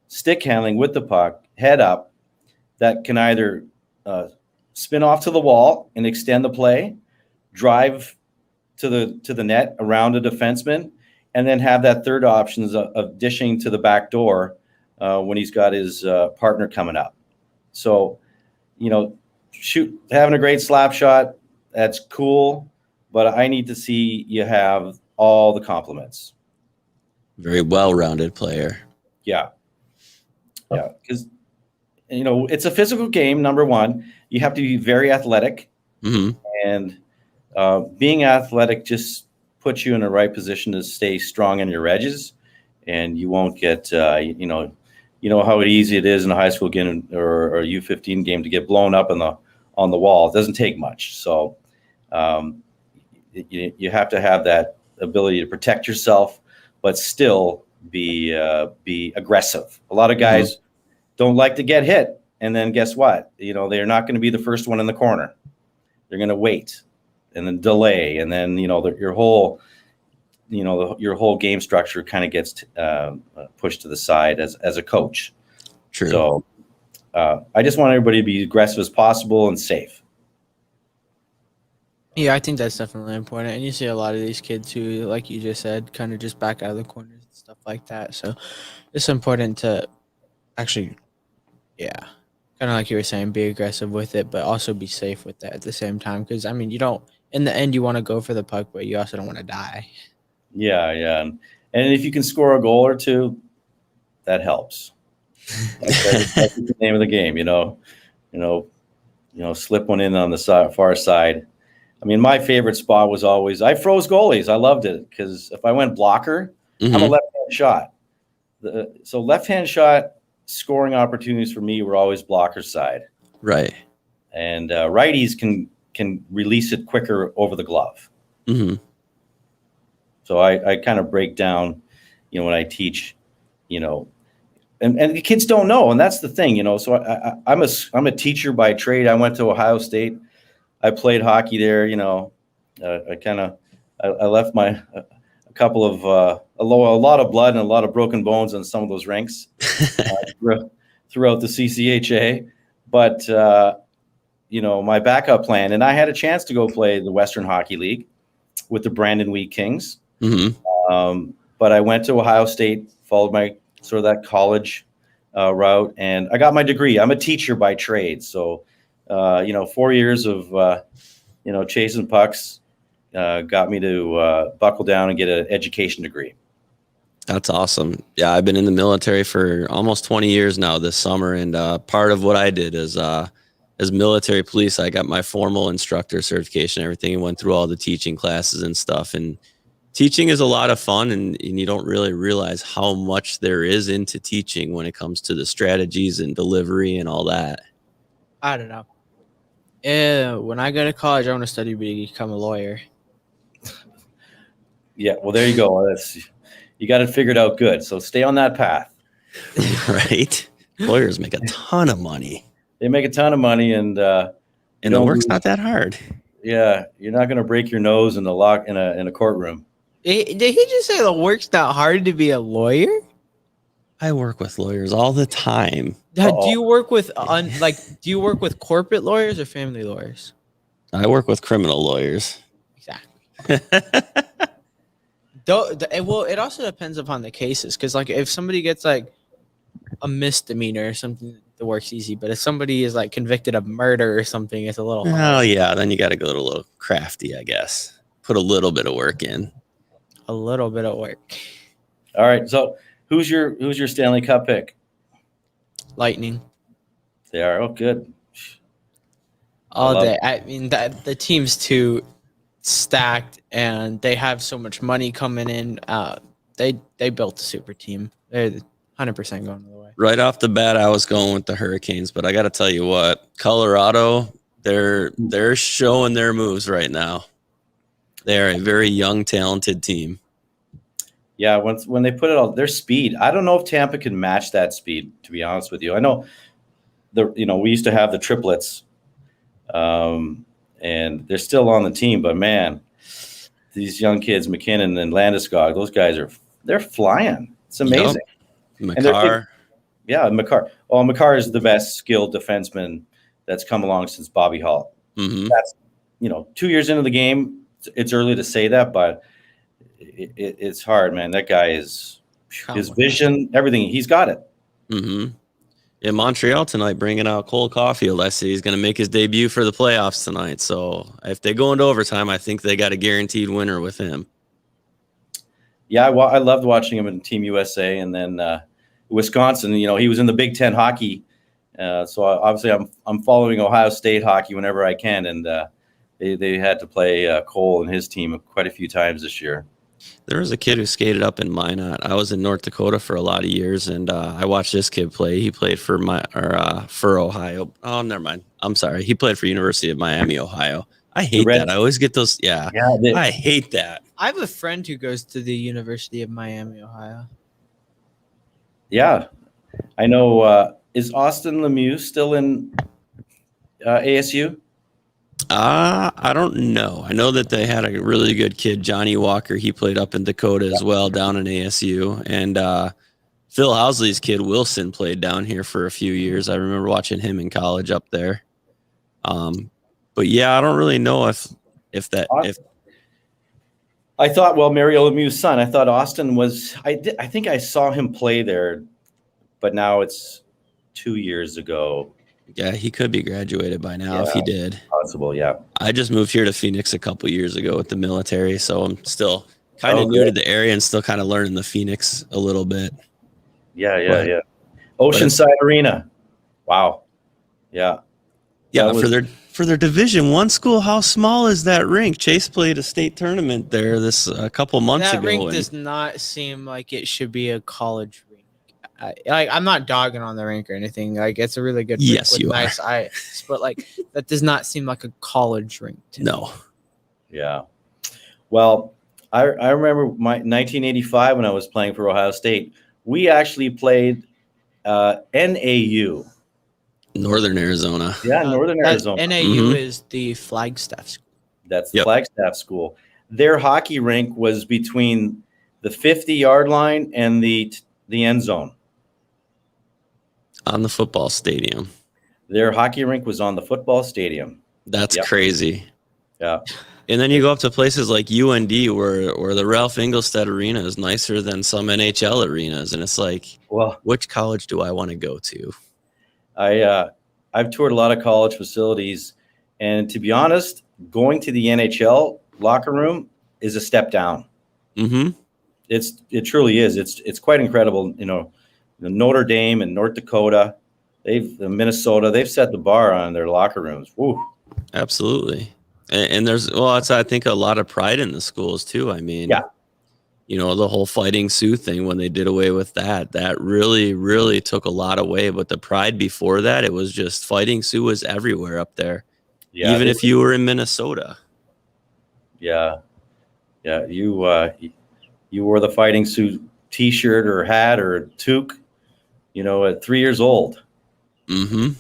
stick handling with the puck, head up, that can either spin off to the wall and extend the play, drive to the net around a defenseman, and then have that third option of dishing to the back door when he's got his partner coming up. So, having a great slap shot, that's cool, but I need to see you have all the compliments. Very well-rounded player. Yeah. Yeah. Because, it's a physical game, number one. You have to be very athletic. Mm-hmm. And being athletic just puts you in the right position to stay strong on your edges. And you won't get, how easy it is in a high school game or a U15 game to get blown up on the wall. It doesn't take much. So you have to have that ability to protect yourself, but still be aggressive. A lot of guys don't like to get hit, and then guess what? They're not going to be the first one in the corner. They're going to wait and then delay, and then your whole game structure kind of gets pushed to the side as a coach. True. So I just want everybody to be aggressive as possible and safe. Yeah, I think that's definitely important. And you see a lot of these kids who, like you just said, kind of just back out of the corners and stuff like that. So it's important to actually, kind of like you were saying, be aggressive with it, but also be safe with that at the same time. Because, in the end, you want to go for the puck, but you also don't want to die. Yeah. And if you can score a goal or two, that helps. That's the name of the game, slip one in on the far side. I mean, my favorite spot was always I froze goalies. I loved it because if I went blocker, I'm a left-hand shot. So left-hand shot scoring opportunities for me were always blocker side. Right. And righties can release it quicker over the glove. So I kind of break down, when I teach, and the kids don't know, and that's the thing, So I'm a teacher by trade. I went to Ohio State. I played hockey there. I left a couple of a lot of blood and a lot of broken bones on some of those rinks throughout the CCHA. But my backup plan, and I had a chance to go play the Western Hockey League with the Brandon Wheat Kings. But I went to Ohio State, followed my sort of that college route, and I got my degree. I'm a teacher by trade. So, 4 years of, chasing pucks got me to buckle down and get an education degree. That's awesome. Yeah, I've been in the military for almost 20 years now this summer, and part of what I did is as military police, I got my formal instructor certification, everything, and went through all the teaching classes and stuff. And teaching is a lot of fun, and you don't really realize how much there is into teaching when it comes to the strategies and delivery and all that. I don't know. When I go to college, I want to study to become a lawyer. Yeah, well, there you go. You got it figured out good. So stay on that path. Right? Lawyers make a ton of money. They make a ton of money, and the work's not that hard. Yeah, you're not going to break your nose in a courtroom. Did he just say the work's not hard to be a lawyer? I work with lawyers all the time. Do you work with do you work with corporate lawyers or family lawyers? I work with criminal lawyers. Exactly. Well, it also depends upon the cases, because if somebody gets a misdemeanor or something, the work's easy. But if somebody is convicted of murder or something, it's a little hard. Oh yeah, then you got to go a little crafty, I guess. Put a little bit of work in. A little bit of work. All right. So who's your Stanley Cup pick? Lightning. They are. Oh, good. All day. I mean, the team's too stacked, and they have so much money coming in. They built a super team. They're 100% going the way. Right off the bat, I was going with the Hurricanes, but I got to tell you what, Colorado, they're showing their moves right now. They are a very young, talented team. Yeah, when they put it all, their speed. I don't know if Tampa can match that speed, to be honest with you. I know we used to have the triplets, and they're still on the team, but man, these young kids, McKinnon and Landeskog, those guys they're flying. It's amazing. Yep. Makar. Makar. Well, Makar is the best skilled defenseman that's come along since Bobby Hull. That's 2 years into the game. It's early to say that, but it's hard, man. That guy his vision, everything, he's got it. In Montreal tonight, bringing out Cole Caulfield. I see he's going to make his debut for the playoffs tonight. So if they go into overtime, I think they got a guaranteed winner with him. Yeah, well, I loved watching him in Team USA, and then Wisconsin. He was in the Big Ten hockey, so obviously I'm following Ohio State hockey whenever I can, and they had to play Cole and his team quite a few times this year. There was a kid who skated up in Minot. I was in North Dakota for a lot of years, and I watched this kid play. He played for Ohio. Oh, never mind. I'm sorry. He played for University of Miami, Ohio. I hate that. I always get those. Yeah, I hate that. I have a friend who goes to the University of Miami, Ohio. Yeah, I know. Is Austin Lemieux still in ASU? I don't know. I know that they had a really good kid, Johnny Walker. He played up in Dakota as well, down in ASU. And Phil Housley's kid, Wilson, played down here for a few years. I remember watching him in college up there. But yeah, I don't really know if I thought, Mario Lemieux's son. I thought Austin was. I think I saw him play there, but now it's 2 years ago. Yeah, he could be graduated by now if he did. Possible, yeah. I just moved here to Phoenix a couple years ago with the military, so I'm still kind of new to the area and still kind of learning the Phoenix a little bit. Yeah. Oceanside Arena. Wow. Yeah. Yeah, for their Division One school, how small is that rink? Chase played a state tournament there a couple months That ago. rink does not seem like it should be a college rink. I'm not dogging on the rink or anything. Like, it's a really good rink Yes, with you nice ice, but like that does not seem like a college rink to me. No. Yeah. Well, I remember my 1985 when I was playing for Ohio State. We actually played NAU. Northern Arizona. Yeah, Northern Arizona. NAU is the Flagstaff school. That's the Flagstaff school. Their hockey rink was between the 50-yard line and the end zone. On the football stadium. Their hockey rink was on the football stadium. That's crazy. Yeah. And then you go up to places like UND where the Ralph Engelstad Arena is nicer than some NHL arenas. And it's like, well, which college do I want to go to? I've toured a lot of college facilities. And to be honest, going to the NHL locker room is a step down. Mm-hmm. It truly is. It's quite incredible. You know, the Notre Dame and North Dakota, Minnesota, they've set the bar on their locker rooms. Woo. Absolutely. And there's, it's, I think, a lot of pride in the schools too. I mean, you know, the whole Fighting Sioux thing, when they did away with that really, really took a lot away. But the pride before that, it was just Fighting Sioux was everywhere up there. Yeah, even if you were in Minnesota. Yeah. Yeah. You wore the Fighting Sioux T-shirt or hat or toque, you know, at 3 years old. Mm-hmm.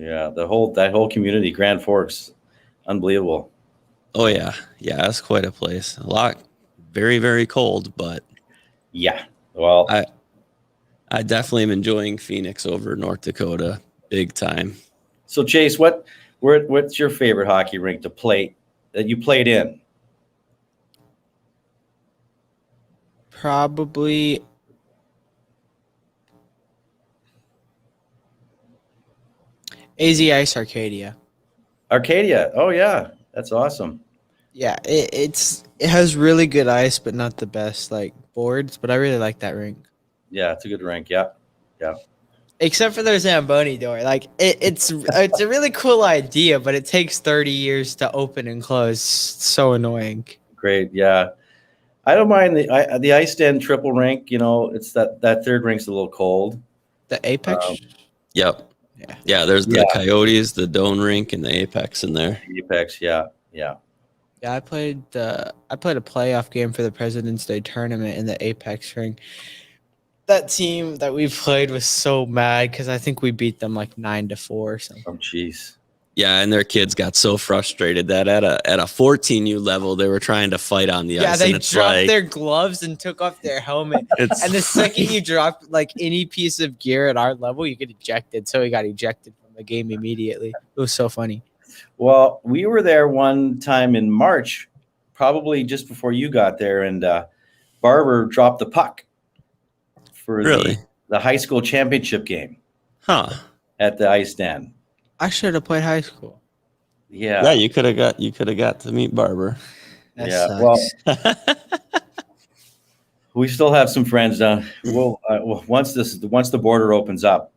Yeah. That whole community, Grand Forks, unbelievable. Oh yeah. Yeah. That's quite a place. A lot, very, very cold, but yeah. Well, I definitely am enjoying Phoenix over North Dakota big time. So Chase, what's your favorite hockey rink to play that you played in? Probably AZ Ice Arcadia. Arcadia. Oh yeah, that's awesome. Yeah, it has really good ice, but not the best like boards. But I really like that rink. Yeah, it's a good rink. Yeah, yeah. Except for their Zamboni door. Like it's a really cool idea, but it takes 30 years to open and close. It's so annoying. Great. Yeah. I don't mind the Ice Den triple rink. You know, it's that third rink's a little cold. The Apex. Yep. Yeah. There's the Coyotes, the Doan rink, and the Apex in there. Apex. Yeah. Yeah. Yeah. I played a playoff game for the President's Day tournament in the Apex rink. That team that we played was so mad because I think we beat them like 9-4 or something. Oh, jeez. Yeah, and their kids got so frustrated that at a 14U level, they were trying to fight on the ice. Yeah, they dropped their gloves and took off their helmet. And the second you drop like any piece of gear at our level, you get ejected. So he got ejected from the game immediately. It was so funny. Well, we were there one time in March, probably just before you got there, and Barber dropped the puck for the high school championship game. Huh. At the Ice Den. I should have played high school. Yeah. Yeah, you could have got to meet Barber. That sucks. Well, we still have some friends. Once the border opens up,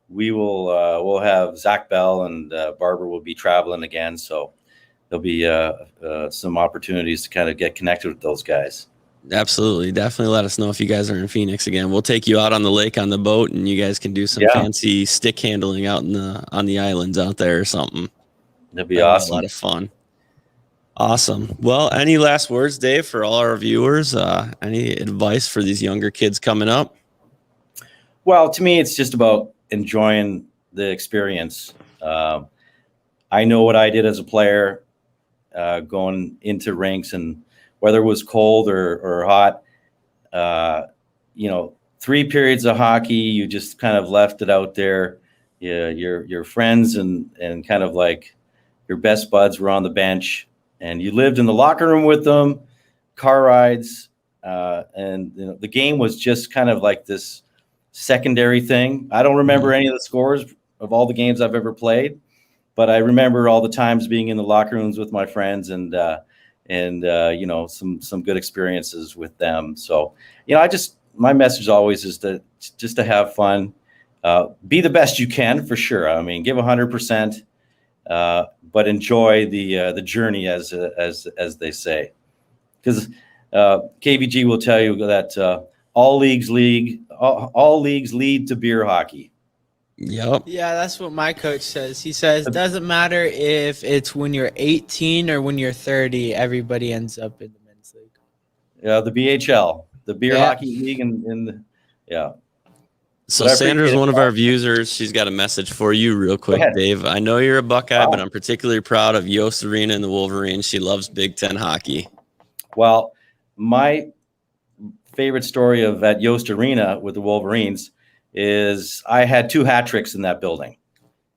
we'll have Zach Bell and Barber will be traveling again. So there'll be some opportunities to kind of get connected with those guys. Absolutely. Definitely let us know if you guys are in Phoenix again. We'll take you out on the lake on the boat and you guys can do some fancy stick handling out on the islands out there or something. That'd be awesome. A lot of fun. Awesome. Well, any last words, Dave, for all our viewers? Any advice for these younger kids coming up? Well, to me, it's just about enjoying the experience. I know what I did as a player going into rinks, and whether it was cold or hot, 3 periods of hockey, you just kind of left it out there. Yeah, your friends and kind of like your best buds were on the bench, and you lived in the locker room with them, car rides, and the game was just kind of like this secondary thing. I don't remember any of the scores of all the games I've ever played, but I remember all the times being in the locker rooms with my friends and some good experiences with them. So, my message always is to have fun, be the best you can for sure. I mean, give 100%, but enjoy the journey, as they say. Because KVG will tell you that all leagues lead to beer hockey. Yep. Yeah, that's what my coach says. He says it doesn't matter if it's when you're 18 or when you're 30, everybody ends up in the men's league. Yeah, the BHL, the beer hockey league, So Sandra's one of our viewers. She's got a message for you real quick, Dave. I know you're a Buckeye, but I'm particularly proud of Yost Arena and the Wolverines. She loves Big Ten hockey. Well, my favorite story of at Yost Arena with the Wolverines is I had 2 hat tricks in that building.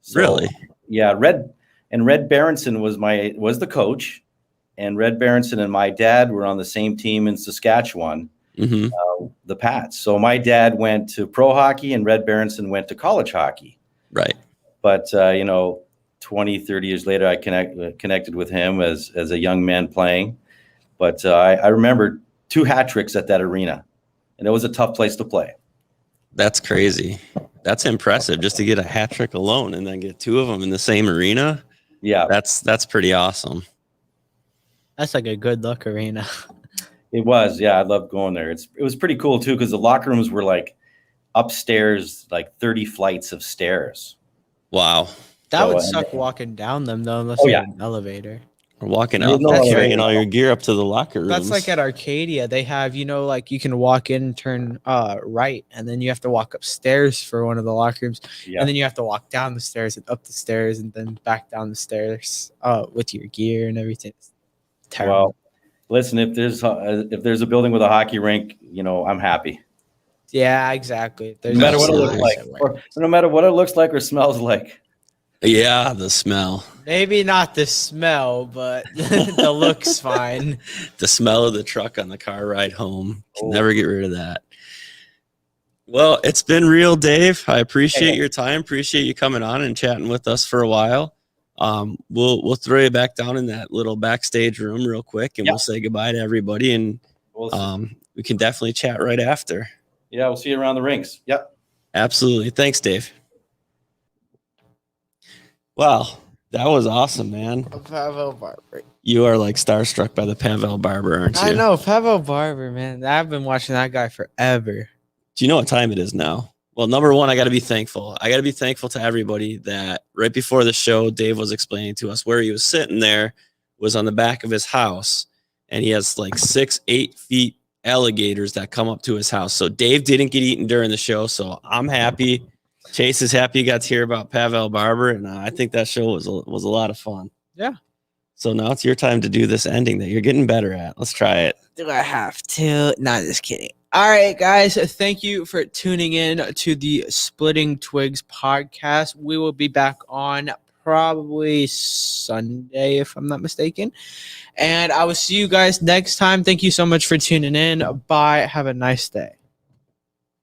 So, really? Yeah, Red Berenson was the coach, and Red Berenson and my dad were on the same team in Saskatchewan. The Pats. So my dad went to pro hockey and Red Berenson went to college hockey. Right. But, 20, 30 years later, I connected with him as a young man playing. But I remember 2 hat tricks at that arena, and it was a tough place to play. That's crazy. That's impressive just to get a hat trick alone and then get 2 of them in the same arena. Yeah. That's pretty awesome. That's like a good luck arena. It was, yeah. I loved going there. It was pretty cool too, because the locker rooms were like upstairs, like 30 flights of stairs. Wow. That would suck walking down them though, unless you had an elevator. Or walking out, carrying all your gear up to the locker rooms. That's like at Arcadia. They have, like you can walk in and turn right, and then you have to walk upstairs for one of the locker rooms, and then you have to walk down the stairs and up the stairs and then back down the stairs with your gear and everything. It's terrible. Well, listen, if there's a building with a hockey rink, I'm happy. Yeah, exactly. No matter what it looks like, or no matter what it looks like or smells like. Yeah, the smell. Maybe not the smell, but the look's fine. The smell of the truck on the car ride home. Can never get rid of that. Well, it's been real, Dave. I appreciate your time. Appreciate you coming on and chatting with us for a while. We'll throw you back down in that little backstage room real quick, and we'll say goodbye to everybody, and we can definitely chat right after. Yeah, we'll see you around the rinks. Yep. Absolutely. Thanks, Dave. Wow, that was awesome, man. Pavel Barber. You are like starstruck by the Pavel Barber, aren't you? I know, Pavel Barber, man. I've been watching that guy forever. Do you know what time it is now? Well, number one, I got to be thankful. I got to be thankful to everybody that right before the show, Dave was explaining to us where he was sitting there was on the back of his house, and he has like 6-8 feet alligators that come up to his house. So Dave didn't get eaten during the show, so I'm happy. Chase is happy you got to hear about Pavel Barber, and I think that show was a lot of fun. Yeah. So now it's your time to do this ending that you're getting better at. Let's try it. Do I have to? Not just kidding. All right, guys. Thank you for tuning in to the Splitting Twigs podcast. We will be back on probably Sunday, if I'm not mistaken. And I will see you guys next time. Thank you so much for tuning in. Bye. Have a nice day.